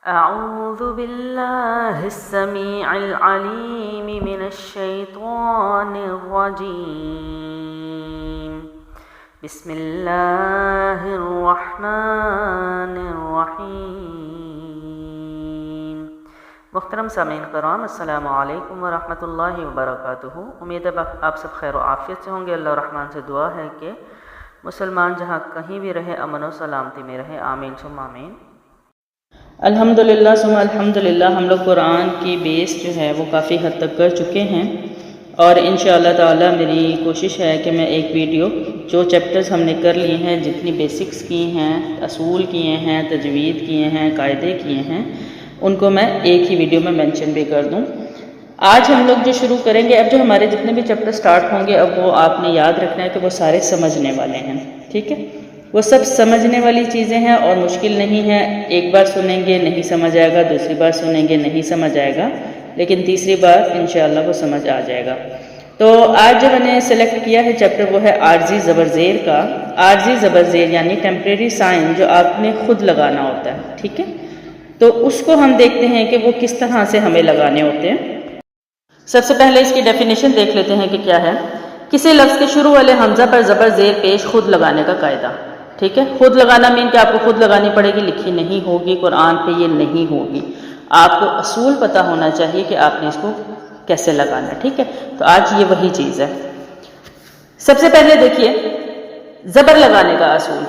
أعوذ بالله السميع العليم من الشيطان الرجيم بسم الله الرحمن الرحيم۔ محترم سامعین کرام، السلام علیکم ورحمۃ اللہ وبرکاتہ۔ امید ہے آپ سب خیر و عافیت سے ہوں گے۔ اللہ الرحمن سے دعا ہے کہ مسلمان جہاں کہیں بھی رہے امن و سلامتی میں رہے، آمین ثم آمین۔ الحمدللہ ثم الحمدللہ، ہم لوگ قرآن کی بیس جو ہے وہ کافی حد تک کر چکے ہیں، اور انشاءاللہ تعالی میری کوشش ہے کہ میں ایک ویڈیو جو چیپٹرز ہم نے کر لیے ہیں، جتنی بیسکس کی ہیں، اصول کیے ہیں، تجوید کیے ہیں، قاعدے کیے ہیں، ان کو میں ایک ہی ویڈیو میں مینشن بھی کر دوں۔ آج ہم لوگ جو شروع کریں گے، اب جو ہمارے جتنے بھی چیپٹر سٹارٹ ہوں گے، اب وہ آپ نے یاد رکھنا ہے کہ وہ سارے سمجھنے والے ہیں، ٹھیک ہے؟ وہ سب سمجھنے والی چیزیں ہیں اور مشکل نہیں ہے۔ ایک بار سنیں گے نہیں سمجھ آئے گا، دوسری بار سنیں گے نہیں سمجھ آئے گا، لیکن تیسری بار انشاءاللہ وہ سمجھ آ جائے گا۔ تو آج جو میں نے سلیکٹ کیا ہے چیپٹر، وہ ہے عارضی زبر زیر کا۔ عارضی زبر زیر یعنی ٹیمپریری سائن جو آپ نے خود لگانا ہوتا ہے، ٹھیک ہے؟ تو اس کو ہم دیکھتے ہیں کہ وہ کس طرح سے ہمیں لگانے ہوتے ہیں۔ سب سے پہلے اس کی ڈیفینیشن دیکھ لیتے ہیں کہ کیا ہے۔ کسی لفظ کے شروع والے حمزہ پر زبر زیر پیش خود لگانے کا قاعدہ، ٹھیک ہے؟ خود لگانا مین کہ آپ کو خود لگانی پڑے گی، لکھی نہیں ہوگی قرآن پہ، یہ نہیں ہوگی۔ آپ کو اصول پتہ ہونا چاہیے کہ آپ نے اس کو کیسے لگانا ہے، ٹھیک ہے؟ تو آج یہ وہی چیز ہے۔ سب سے پہلے دیکھیے زبر لگانے کا اصول،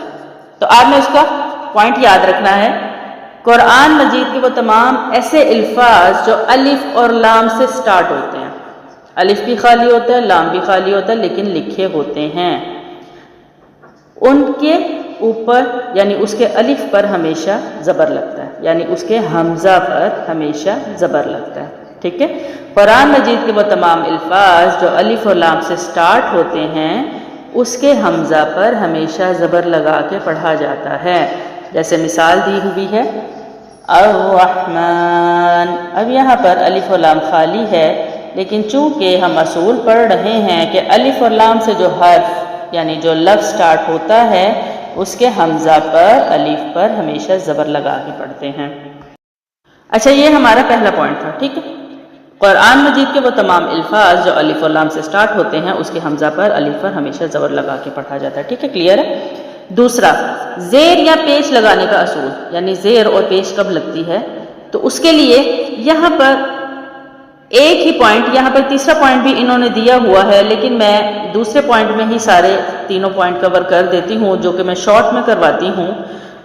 تو آپ نے اس کا پوائنٹ یاد رکھنا ہے۔ قرآن مجید کے وہ تمام ایسے الفاظ جو الف اور لام سے سٹارٹ ہوتے ہیں، الف بھی خالی ہوتا ہے، لام بھی خالی ہوتا ہے، لیکن لکھے ہوتے ہیں، ان کے اوپر یعنی اس کے الف پر ہمیشہ زبر لگتا ہے، یعنی اس کے حمزہ پر ہمیشہ زبر لگتا ہے، ٹھیک ہے؟ قرآن مجید کے وہ تمام الفاظ جو الف اور لام سے سٹارٹ ہوتے ہیں، اس کے حمزہ پر ہمیشہ زبر لگا کے پڑھا جاتا ہے۔ جیسے مثال دی ہوئی ہے الرحمن، اب یہاں پر الف اور لام خالی ہے، لیکن چونکہ ہم اصول پڑھ رہے ہیں کہ الف اور لام سے جو حرف یعنی جو لفظ سٹارٹ ہوتا ہے، اس کے حمزہ پر الف پر ہمیشہ زبر لگا کے پڑھتے ہیں۔ اچھا، یہ ہمارا پہلا پوائنٹ تھا، ٹھیک ہے؟ قرآن مجید کے وہ تمام الفاظ جو الف اور لام سے سٹارٹ ہوتے ہیں، اس کے حمزہ پر الف پر ہمیشہ زبر لگا کے پڑھا جاتا ہے، ٹھیک ہے؟ کلیئر ہے؟ دوسرا، زیر یا پیش لگانے کا اصول، یعنی زیر اور پیش کب لگتی ہے، تو اس کے لیے یہاں پر ایک ہی پوائنٹ، یہاں پر تیسرا پوائنٹ بھی انہوں نے دیا ہوا ہے، لیکن میں دوسرے پوائنٹ میں ہی سارے تینوں پوائنٹ کور کر دیتی ہوں، جو کہ میں شارٹ میں کرواتی ہوں۔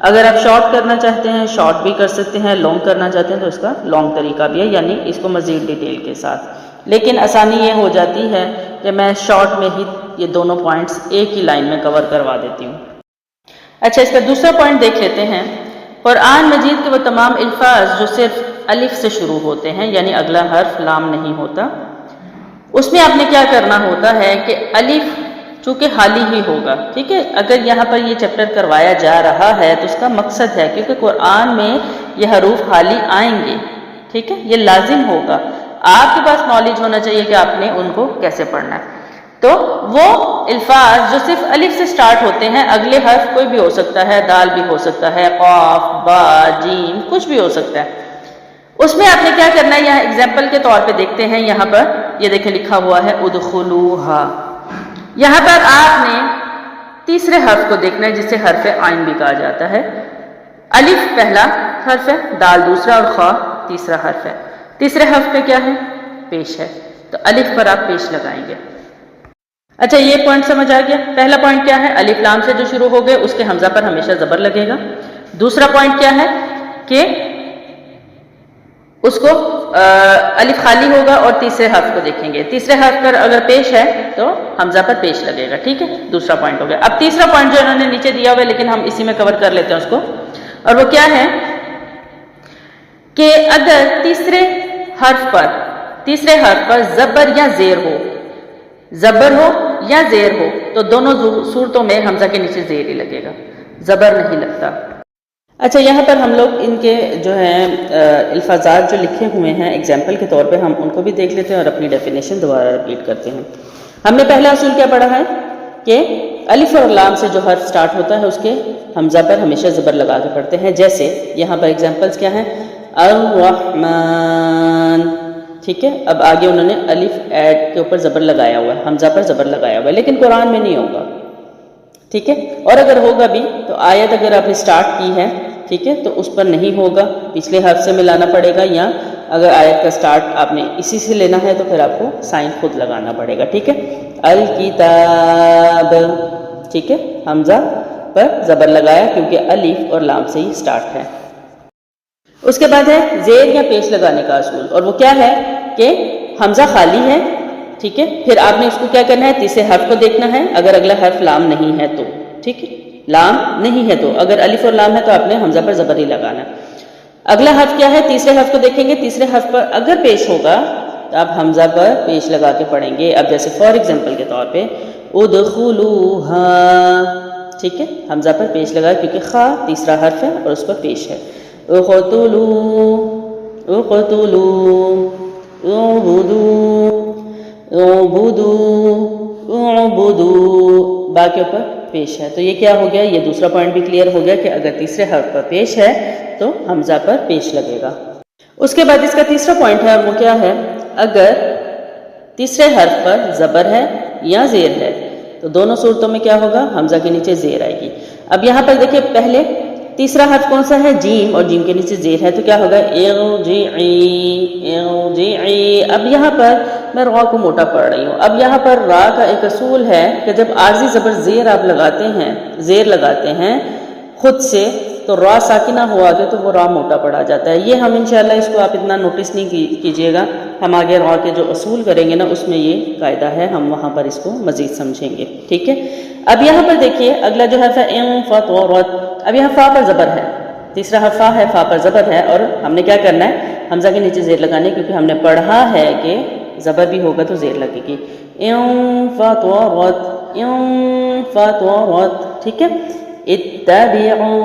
اگر آپ شارٹ کرنا چاہتے ہیں شارٹ بھی کر سکتے ہیں، لانگ کرنا چاہتے ہیں تو اس کا لانگ طریقہ بھی ہے، یعنی اس کو مزید ڈیٹیل کے ساتھ، لیکن آسانی یہ ہو جاتی ہے کہ میں شارٹ میں ہی یہ دونوں پوائنٹس ایک ہی لائن میں کور کروا دیتی ہوں۔ اچھا، اس کا دوسرا پوائنٹ دیکھ لیتے ہیں۔ قرآن مجید کے وہ تمام الفاظ جو صرف الف سے شروع ہوتے ہیں، یعنی اگلا حرف لام نہیں ہوتا، اس میں آپ نے کیا کرنا ہوتا ہے کہ الف چونکہ خالی ہی ہوگا، ٹھیک ہے؟ اگر یہاں پر یہ چیپٹر کروایا جا رہا ہے تو اس کا مقصد ہے کیونکہ قرآن میں یہ حروف خالی آئیں گے، ٹھیک ہے؟ یہ لازم ہوگا، آپ کے پاس نالج ہونا چاہیے کہ آپ نے ان کو کیسے پڑھنا ہے۔ تو وہ الفاظ جو صرف الف سے سٹارٹ ہوتے ہیں، اگلے حرف کوئی بھی ہو سکتا ہے، دال بھی ہو سکتا ہے، قاف، با، جیم، کچھ بھی ہو سکتا ہے، اس میں آپ نے کیا کرنا ہے، یہاں اگزامپل کے طور پہ دیکھتے ہیں، یہاں پر یہ دیکھیں لکھا ہوا ہے ادخلوہا، یہاں پر آپ نے تیسرے حرف کو دیکھنا ہے جسے حرف عین بھی کہا جاتا ہے۔ الف پہلا حرف ہے، دال دوسرا اور خا تیسرا حرف ہے۔ تیسرے حرف پہ کیا ہے؟ پیش ہے، تو الف پر آپ پیش لگائیں گے۔ اچھا، یہ پوائنٹ سمجھ آ گیا؟ پہلا پوائنٹ کیا ہے؟ الف لام سے جو شروع ہو گئے اس کے حمزہ پر ہمیشہ زبر لگے گا۔ دوسرا پوائنٹ کیا ہے کہ اس کو الف خالی ہوگا، اور تیسرے حرف کو دیکھیں گے، تیسرے حرف پر اگر پیش ہے تو حمزہ پر پیش لگے گا، ٹھیک ہے؟ دوسرا پوائنٹ ہو گیا۔ اب تیسرا پوائنٹ جو انہوں نے نیچے دیا ہوا ہے، لیکن ہم اسی میں کور کر لیتے ہیں اس کو، اور وہ کیا ہے کہ اگر تیسرے حرف پر زبر یا زیر ہو، زبر ہو یا زیر ہو، تو دونوں صورتوں میں حمزہ کے نیچے زیر ہی لگے گا، زبر نہیں لگتا۔ اچھا، یہاں پر ہم لوگ ان کے جو ہیں الفاظات جو لکھے ہوئے ہیں ایگزامپل کے طور پہ ہم ان کو بھی دیکھ لیتے ہیں اور اپنی ڈیفینیشن دوبارہ رپیٹ کرتے ہیں۔ ہم نے پہلا اصول کیا پڑھا ہے کہ الف اور لام سے جو حرف سٹارٹ ہوتا ہے اس کے حمزہ پر ہمیشہ زبر لگا کے پڑھتے ہیں۔ جیسے یہاں پر ایگزامپلس کیا ہیں؟ الرحمن. ٹھیک ہے. اب آگے انہوں نے الف ایڈ کے اوپر زبر لگایا ہوا ہے, حمزہ پر زبر لگایا ہوا ہے, لیکن قرآن میں نہیں ہوگا. ٹھیک ہے. اور اگر ہوگا بھی تو آیت اگر آپ نے سٹارٹ کی ہے, ٹھیک ہے, تو اس پر نہیں ہوگا, پچھلے حرف سے ملانا پڑے گا, یا اگر آیت کا سٹارٹ آپ نے اسی سے لینا ہے تو پھر آپ کو سائن خود لگانا پڑے گا. ٹھیک ہے. الکتاب. ٹھیک ہے. حمزہ پر زبر لگایا کیونکہ الف اور لام سے ہی سٹارٹ ہے. اس کے بعد ہے زیر یا پیش لگانے کا اصول, اور وہ کیا ہے کہ حمزہ خالی ہے. ٹھیک ہے. پھر آپ نے اس کو کیا کرنا ہے, تیسرے حرف کو دیکھنا ہے, اگر اگلا حرف لام نہیں ہے تو. ٹھیک ہے. لام نہیں ہے تو, اگر الف اور لام ہے تو آپ نے حمزہ پر زبر ہی لگانا. اگلا حرف کیا ہے, تیسرے حرف کو دیکھیں گے, تیسرے حرف پر اگر پیش ہوگا تو آپ حمزہ پر پیش لگا کے پڑھیں گے. اب جیسے فار ایگزامپل کے طور پہ ادخلوها. ٹھیک ہے. حمزہ پر پیش لگا کیونکہ خا تیسرا حرف ہے اور اس پر پیش ہے. اقتلوا اقتلوا اعبدوا اعبدوا اعبدوا, با کے اوپر پیش ہے. تو یہ کیا ہو گیا, یہ دوسرا پوائنٹ بھی کلیئر ہو گیا کہ اگر تیسرے حرف پر پیش ہے تو حمزہ پر پیش لگے گا. اس کے بعد اس کا تیسرا پوائنٹ ہے, وہ کیا ہے, اگر تیسرے حرف پر زبر ہے یا زیر ہے تو دونوں صورتوں میں کیا ہوگا, حمزہ کے نیچے زیر آئے گی. اب یہاں پر دیکھیں, پہلے تیسرا حرف کون سا ہے, جیم, اور جیم کے نیچے زیر ہے تو کیا ہوگا, ارجعی ارجعی. اب یہاں پر میں را کو موٹا پڑھ رہی ہوں. اب یہاں پر را کا ایک اصول ہے کہ جب عارضی زبر زیر آپ لگاتے ہیں, زیر لگاتے ہیں خود سے, تو را ساکنہ ہوا گیا تو وہ را موٹا پڑا جاتا ہے. یہ ہم انشاءاللہ اس کو آپ اتنا نوٹس نہیں کیجیے گا, ہم آگے را کے جو اصول کریں گے نا اس میں یہ قاعدہ ہے, ہم وہاں پر اس کو مزید سمجھیں گے. ٹھیک ہے. اب یہاں پر دیکھیے اگلا جو حرف ہے انفطرت. اب یہاں فا پر زبر ہے, تیسرا حرف فا ہے, فا پر زبر ہے, اور ہم نے کیا کرنا ہے, حمزہ کے نیچے زیر لگانے, کیونکہ ہم نے پڑھا ہے کہ زبر بھی ہوگا تو زیر لگے گی. انفطرت انفطرت. ٹھیک ہے. اتبعوا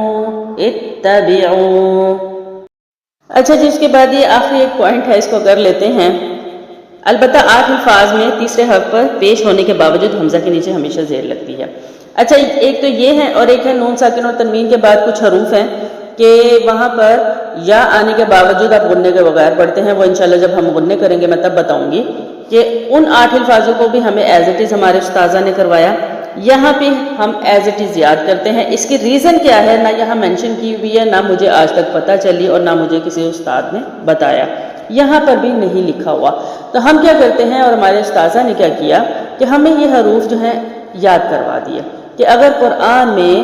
اتبعوا. اچھا جی, اس کے بعد یہ آخری ایک پوائنٹ ہے, اس کو کر لیتے ہیں. البتہ 8 الفاظ میں تیسرے حرف پر پیش ہونے کے باوجود حمزہ کے نیچے ہمیشہ زیر لگتی ہے. اچھا, ایک تو یہ ہے, اور ایک ہے نون ساکن اور تنوین کے بعد کچھ حروف ہیں کہ وہاں پر یا آنے کے باوجود آپ غننے کے بغیر پڑھتے ہیں. وہ انشاءاللہ جب ہم غننے کریں گے میں تب بتاؤں گی کہ ان 8 الفاظوں کو بھی ہمیں ایز اٹ از ہمارے استاذہ نے کروایا, یہاں پہ ہم ایز اٹ از یاد کرتے ہیں. اس کی ریزن کیا ہے, نہ یہاں مینشن کی ہوئی ہے, نہ مجھے آج تک پتہ چلی, اور نہ مجھے کسی استاد نے بتایا, یہاں پر بھی نہیں لکھا ہوا. تو ہم کیا کرتے ہیں, اور ہمارے استاذہ نے کیا کیا کہ ہمیں یہ حروف جو ہیں یاد کروا دیے کہ اگر قرآن میں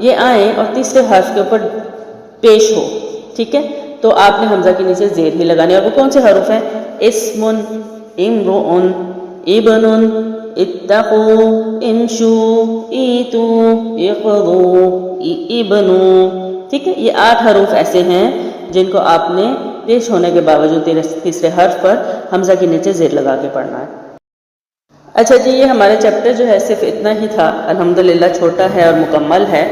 یہ آئیں اور تیسرے حرف کے اوپر پیش ہو, ٹھیک ہے, تو آپ نے حمزہ کے نیچے زیر ہی لگانے. اور وہ کون سے حروف ہیں, اسم, امرؤ, ابن, اتقوا, انشوا, ایتو, اقضوا, ابنو. ٹھیک ہے. یہ 8 حروف ایسے ہیں جن کو آپ نے پیش ہونے کے باوجود تیسرے حرف پر حمزہ کے نیچے زیر لگا کے پڑھنا ہے. اچھا جی, یہ ہمارا چیپٹر جو ہے صرف اتنا ہی تھا, الحمدللہ چھوٹا ہے اور مکمل ہے.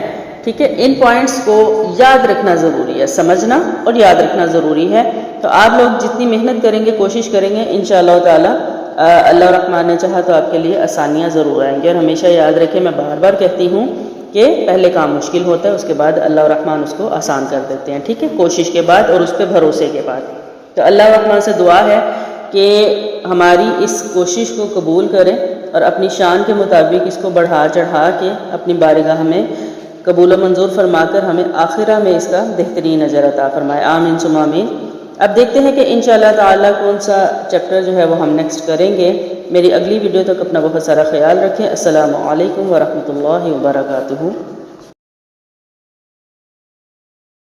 ٹھیک ہے. ان پوائنٹس کو یاد رکھنا ضروری ہے, سمجھنا اور یاد رکھنا ضروری ہے. تو آپ لوگ جتنی محنت کریں گے, کوشش کریں گے, انشاءاللہ تعالی اللہ الرحمن نے چاہا تو آپ کے لیے آسانیاں ضرور آئیں گے. اور ہمیشہ یاد رکھیں, میں بار بار کہتی ہوں کہ پہلے کام مشکل ہوتا ہے, اس کے بعد اللہ الرحمن اس کو آسان کر دیتے ہیں. ٹھیک ہے. کوشش کے بعد اور اس پہ بھروسے کے بعد. تو اللہ الرحمن سے دعا ہے کہ ہماری اس کوشش کو قبول کریں اور اپنی شان کے مطابق اس کو بڑھا چڑھا کے اپنی بارگاہ میں قبول و منظور فرما کر ہمیں آخرہ میں اس کا بہترین اجر عطا فرمائے. آمین ثم آمین. اب دیکھتے ہیں کہ انشاءاللہ تعالی کون سا چیپٹر جو ہے وہ ہم نیکسٹ کریں گے. میری اگلی ویڈیو تک اپنا بہت سارا خیال رکھیں. السلام علیکم ورحمۃ اللہ وبرکاتہ.